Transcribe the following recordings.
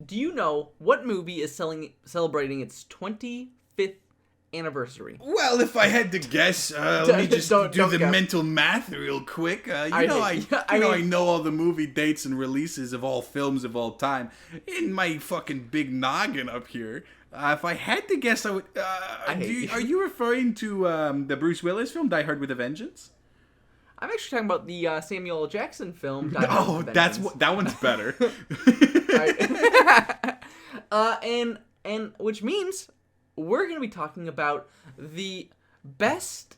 do you know what movie is celebrating its 25th anniversary? Well, if I had to guess, let me just do the guess. mental math real quick. I know all the movie dates and releases of all films of all time in my fucking big noggin up here. If I had to guess, I would. Are you referring to the Bruce Willis film Die Hard with a Vengeance? I'm actually talking about the Samuel L. Jackson film. Die Hard with a Vengeance. That one's better. And which means we're going to be talking about the best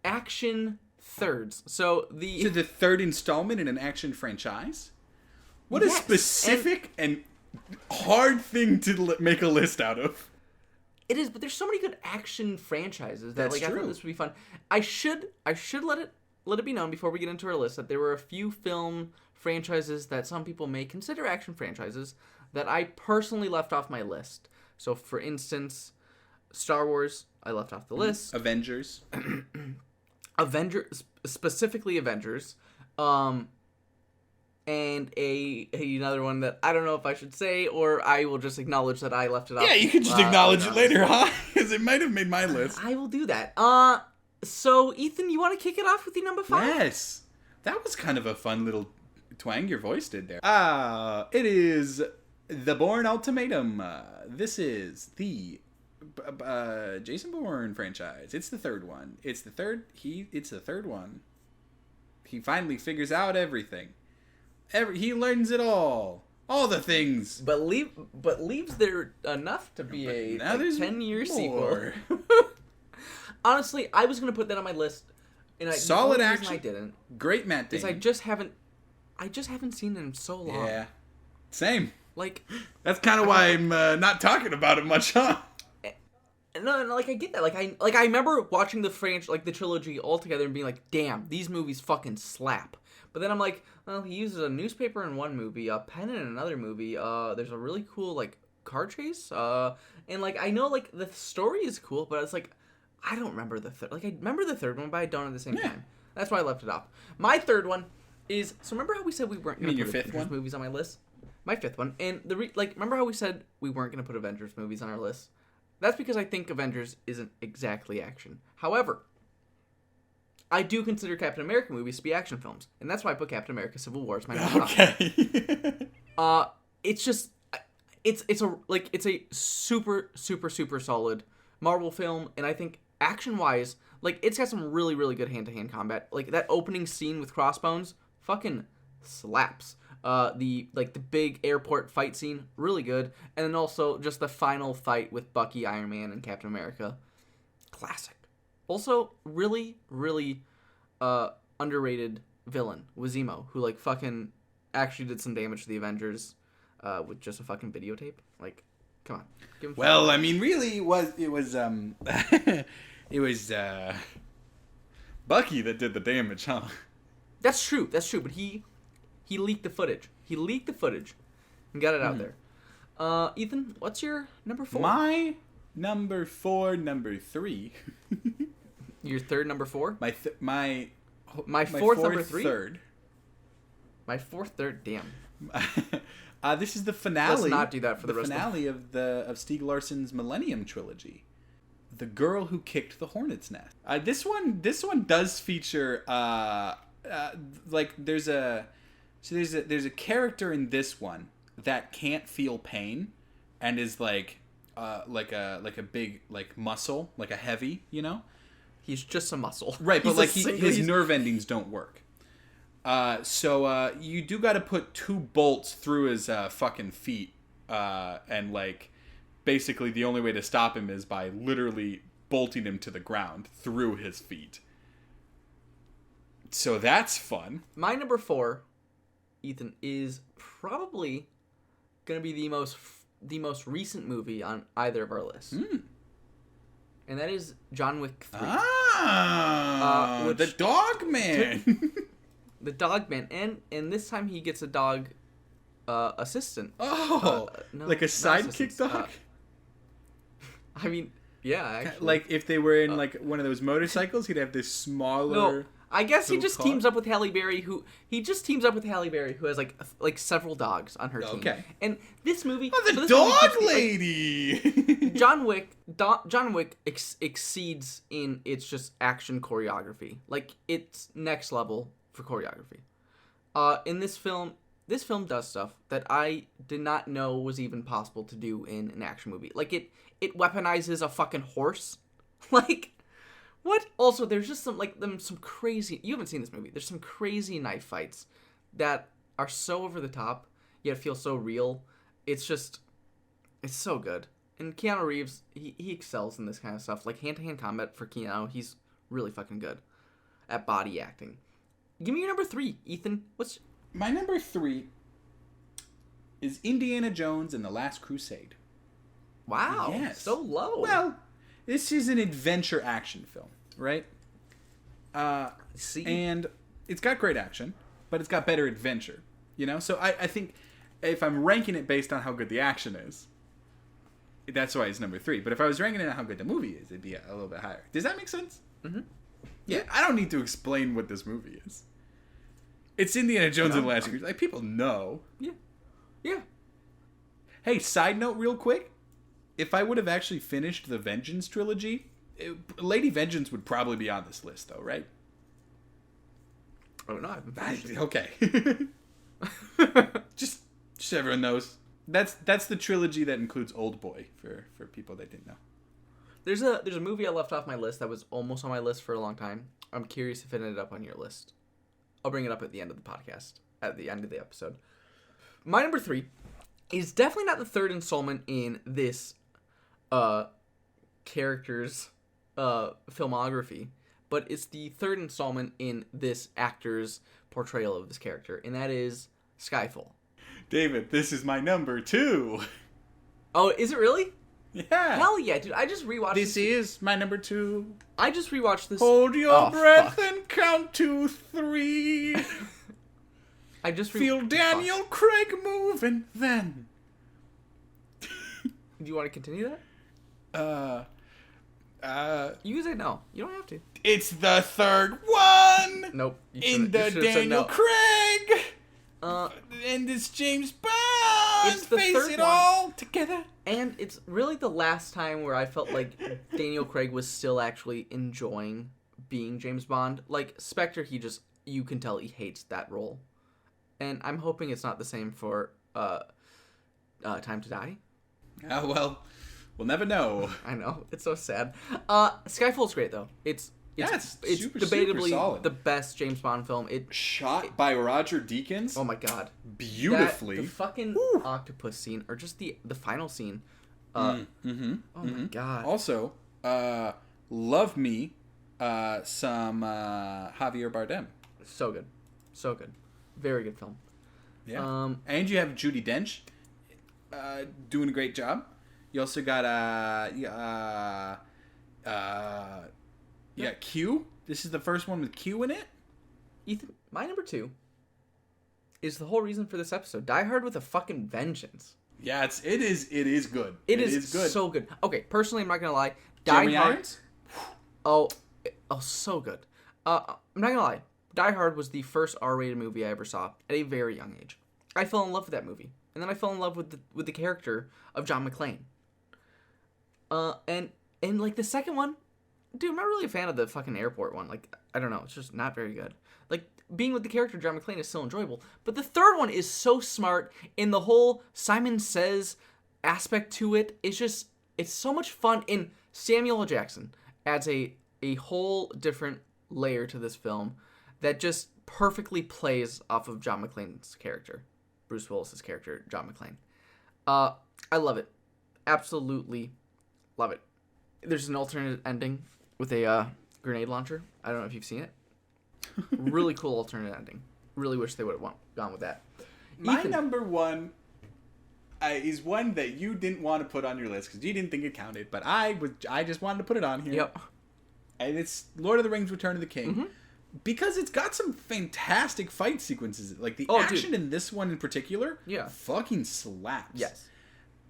action thirds. So the third installment in an action franchise. What a specific and hard thing to make a list out of. It is, but there's so many good action franchises that That's I true. thought this would be fun. I should let it be known before we get into our list that there were a few film franchises that some people may consider action franchises that I personally left off my list. So, for instance, Star Wars, I left off the list. Avengers, specifically Avengers. And another one that I don't know if I should say, or I will just acknowledge that I left it off. Yeah, you can just acknowledge it later, huh? Because it might have made my list. I will do that. So, Ethan, you want to kick it off with your number 5? Yes. That was kind of a fun little twang your voice did there. It is The Bourne Ultimatum. This is the Jason Bourne franchise. It's the third one. It's the third one. He finally figures out everything. He learns it all. All the things. But leaves there enough to be a 10-year sequel. Honestly, I was going to put that on my list. And Solid action. I didn't. Great Matt Damon. I just haven't seen it in so long. Yeah. Same. Like, that's kind of why I'm not talking about it much, huh? No, like I get that. I remember watching the the trilogy all together and being like, "Damn, these movies fucking slap." But then I'm like, well, he uses a newspaper in one movie, a pen in another movie. There's a really cool car chase. And I know the story is cool, but it's I don't remember the third. I remember the third one, but I don't at the same time. That's why I left it off. My third one is remember how we said we weren't going to put Avengers movies on my list? My fifth one, and remember how we said we weren't going to put Avengers movies on our list? That's because I think Avengers isn't exactly action. However, I do consider Captain America movies to be action films, and that's why I put Captain America: Civil War as my number five. It's just it's a super solid Marvel film, and I think action wise, it's got some really good hand to hand combat. That opening scene with Crossbones, fucking slaps. The big airport fight scene, really good, and then also just the final fight with Bucky, Iron Man, and Captain America, classic. Also, really underrated villain was Zemo, who fucking actually did some damage to the Avengers with just a fucking videotape. Come on, give him. Well, I mean, really, it was Bucky that did the damage, huh? That's true, but he leaked the footage. And got it out there. Ethan, what's your number 4? My number 3. Your third number 4? My fourth number 3? Third. My fourth third. Damn. This is the finale. Let's not do that for the rest finale of Stieg Larsson's Millennium trilogy. The Girl Who Kicked the Hornet's Nest. This one does feature there's a character in this one that can't feel pain and is like a big muscle, like a heavy, you know? He's just a muscle. Right, but his nerve endings don't work. So you do got to put 2 bolts through his fucking feet, and basically the only way to stop him is by literally bolting him to the ground through his feet. So that's fun. My number 4, Ethan, is probably gonna be the most recent movie on either of our lists. And that is John Wick 3. The dog man. The dog man, and this time he gets a dog assistant. No, like a sidekick dog? I mean, yeah, actually. If they were in one of those motorcycles, he'd have this smaller... I guess he So just far? teams up with Halle Berry, who has like several dogs on her team. Okay. And this movie, Oh, so the this movie dog keeps- like, lady! John Wick exceeds in its just action choreography. Like, it's next level for choreography. In this film does stuff that I did not know was even possible to do in an action movie. Like, it weaponizes a fucking horse. Like, what? Also, there's just some crazy... You haven't seen this movie. There's some crazy knife fights that are so over the top, yet feel so real. It's so good. And Keanu Reeves, he excels in this kind of stuff. Like, hand-to-hand combat for Keanu, he's really fucking good at body acting. Give me your number 3, Ethan. My number 3 is Indiana Jones and the Last Crusade. Wow. Yes. So low. Well, this is an adventure action film, right? See? And it's got great action, but it's got better adventure, you know? So I think if I'm ranking it based on how good the action is, that's why it's number 3. But if I was ranking it on how good the movie is, it'd be a little bit higher. Does that make sense? Mm-hmm. Yeah, I don't need to explain what this movie is. It's Indiana Jones and the Last Crusade. Like, people know. Yeah. Yeah. Hey, side note real quick. If I would have actually finished the Vengeance trilogy, Lady Vengeance would probably be on this list, though, right? Oh, no, I haven't finished it. Okay. just so everyone knows. That's the trilogy that includes Old Boy for people that didn't know. There's a movie I left off my list that was almost on my list for a long time. I'm curious if it ended up on your list. I'll bring it up at the end of the podcast, at the end of the episode. My number 3 is definitely not the third installment in this character's filmography, but it's the third installment in this actor's portrayal of this character, and that is Skyfall. David, this is my number 2. Oh, is it really? Yeah. Hell yeah, dude. I just rewatched This is my number 2. I just rewatched this. Hold your breath fuck. and count to 3. I just Feel Daniel Craig move and then. Do you want to continue that? You can say no. You don't have to. It's the third one. Nope. In the Daniel Craig. And it's James Bond. It's the Face third it one. all together. And it's really the last time where I felt like Daniel Craig was still actually enjoying being James Bond. Like, Spectre, you can tell he hates that role. And I'm hoping it's not the same for Time to Die. Oh, well, we'll never know. I know. It's so sad. Skyfall's great, though. It's super debatably solid. the best James Bond film. Shot by Roger Deakins. Oh my god. Beautifully. The fucking octopus scene, or just the final scene. Oh my god. Also, love me some Javier Bardem. So good. So good. Very good film. Yeah. And you have Judi Dench doing a great job. You also got Q. This is the first one with Q in it. Ethan, my number 2 is the whole reason for this episode. Die Hard with a fucking vengeance. Yeah, it is good. It is good. so good. Okay, personally, I'm not gonna lie. Jeremy Die Hard. Irons? Oh, so good. I'm not gonna lie. Die Hard was the first R-rated movie I ever saw at a very young age. I fell in love with that movie, and then I fell in love with the character of John McClane. And like the second one, dude, I'm not really a fan of the fucking airport one. Like, I don't know, it's just not very good. Like, being with the character of John McClane is still enjoyable, but the third one is so smart in the whole Simon Says aspect to it. It's so much fun, and Samuel L. Jackson adds a whole different layer to this film that just perfectly plays off of John McClane's character, Bruce Willis's character, John McClane. I love it. Absolutely love it. There's an alternate ending with a grenade launcher. I don't know if you've seen it. Really cool alternate ending. Really wish they would have gone with that. My number 1 is one that you didn't want to put on your list because you didn't think it counted, but I just wanted to put it on here. Yep. And it's Lord of the Rings: Return of the King. Mm-hmm. Because it's got some fantastic fight sequences. Like, the action in this one in particular, fucking slaps. Yes.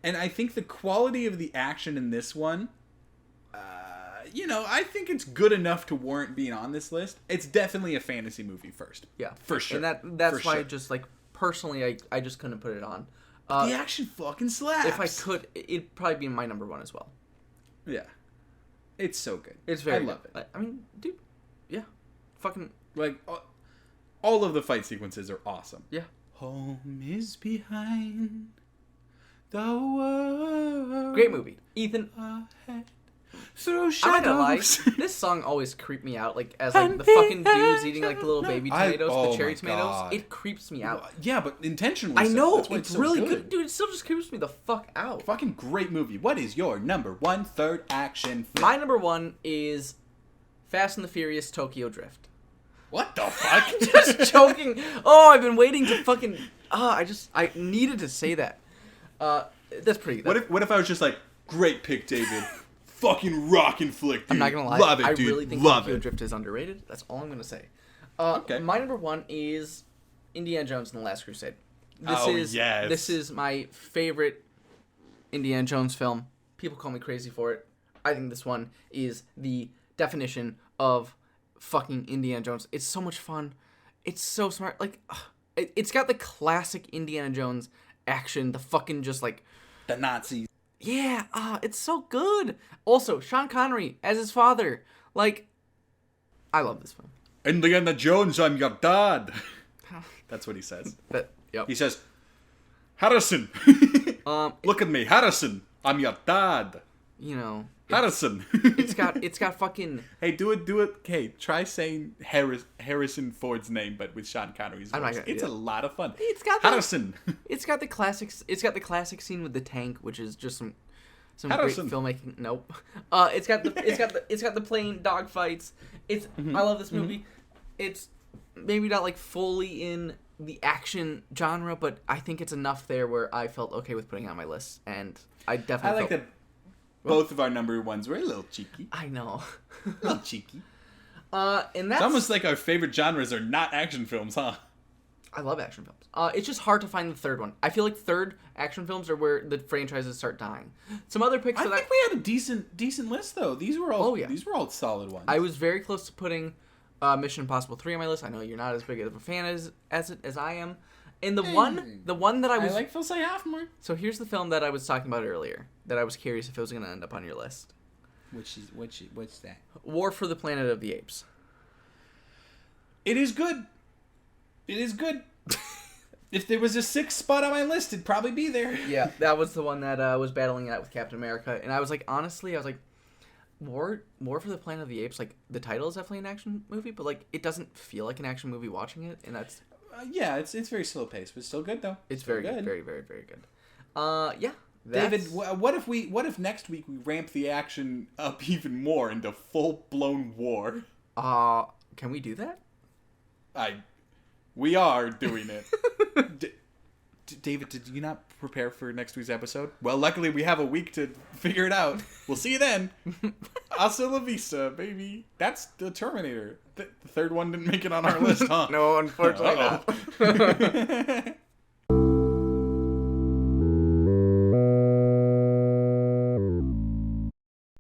And I think the quality of the action in this one, you know, I think it's good enough to warrant being on this list. It's definitely a fantasy movie first. Yeah, for sure. And that's For why sure. just like personally, I just couldn't put it on. The action fucking slaps. If I could, it'd probably be my number one as well. Yeah. It's so good. It's very. I love it. I mean, dude, yeah, fucking Like, all of the fight sequences are awesome. yeah. Home is behind the world. Great movie, Ethan. Ahead. Through I'm not gonna lie, shadows. this song always creeped me out. Like as like the fucking dudes eating like the little baby tomatoes, oh the cherry my tomatoes. God. It creeps me out. Yeah, but intentionally. I so. know That's why it's so really good, dude. It still just creeps me the fuck out. Fucking great movie. What is your number one third action film? My number one is Fast and the Furious Tokyo Drift. What the fuck? Just joking. Oh, I've been waiting to fucking. I needed to say that. That's pretty. What if I was just like, great pick, David. Fucking rockin' flick, dude. I'm not gonna lie. Love it, I dude. really think Love Tokyo it. Drift is underrated. That's all I'm gonna say. Okay. My number one is Indiana Jones and the Last Crusade. Yes. This is my favorite Indiana Jones film. People call me crazy for it. I think this one is the definition of fucking Indiana Jones. It's so much fun. It's so smart. Like, it's got the classic Indiana Jones action. The fucking just like, The Nazis. yeah, it's so good. Also, Sean Connery as his father. Like, I love this film. Indiana Jones, I'm your dad. That's what he says. Yep. He says, Harrison. Look at me, Harrison. I'm your dad. You know, Harrison. it's got fucking. Hey, do it. Hey, try saying Harrison Ford's name, but with Sean Connery's voice. I'm not gonna do It's that. a lot of fun. It's got Harrison. It's got the classics. It's got the classic scene with the tank, which is just some great Harrison. filmmaking. Nope. It's got the plane dog fights. I love this movie. It's maybe not like fully in the action genre, but I think it's enough there where I felt okay with putting it on my list, and I I definitely. like that both of our number ones were a little cheeky. I know. A little cheeky. And that's It's almost like our favorite genres are not action films, huh? I love action films. It's just hard to find the third one. I feel like third action films are where the franchises start dying. Some other picks I that think we had a decent list though. These were all solid ones. I was very close to putting Mission Impossible 3 on my list. I know you're not as big of a fan as I am. And the one that I was like Phil Seymour more. So here's the film that I was talking about earlier that I was curious if it was going to end up on your list. What's that? War for the Planet of the Apes. It is good. It is good. If there was a sixth spot on my list, it'd probably be there. Yeah, that was the one that was battling it out with Captain America, and I was like, honestly, War for the Planet of the Apes. Like the title is definitely an action movie, but like it doesn't feel like an action movie watching it, and that's Yeah, it's very slow paced, but still good though. it's Still very good, very very very good. Yeah, David, what if next week we ramp the action up even more into full blown war? Can we do that? We are doing it. David, did you not prepare for next week's episode? Well, luckily we have a week to figure it out. We'll see you then. Hasta la vista, baby. That's the Terminator. The third one didn't make it on our list, huh? No, unfortunately not.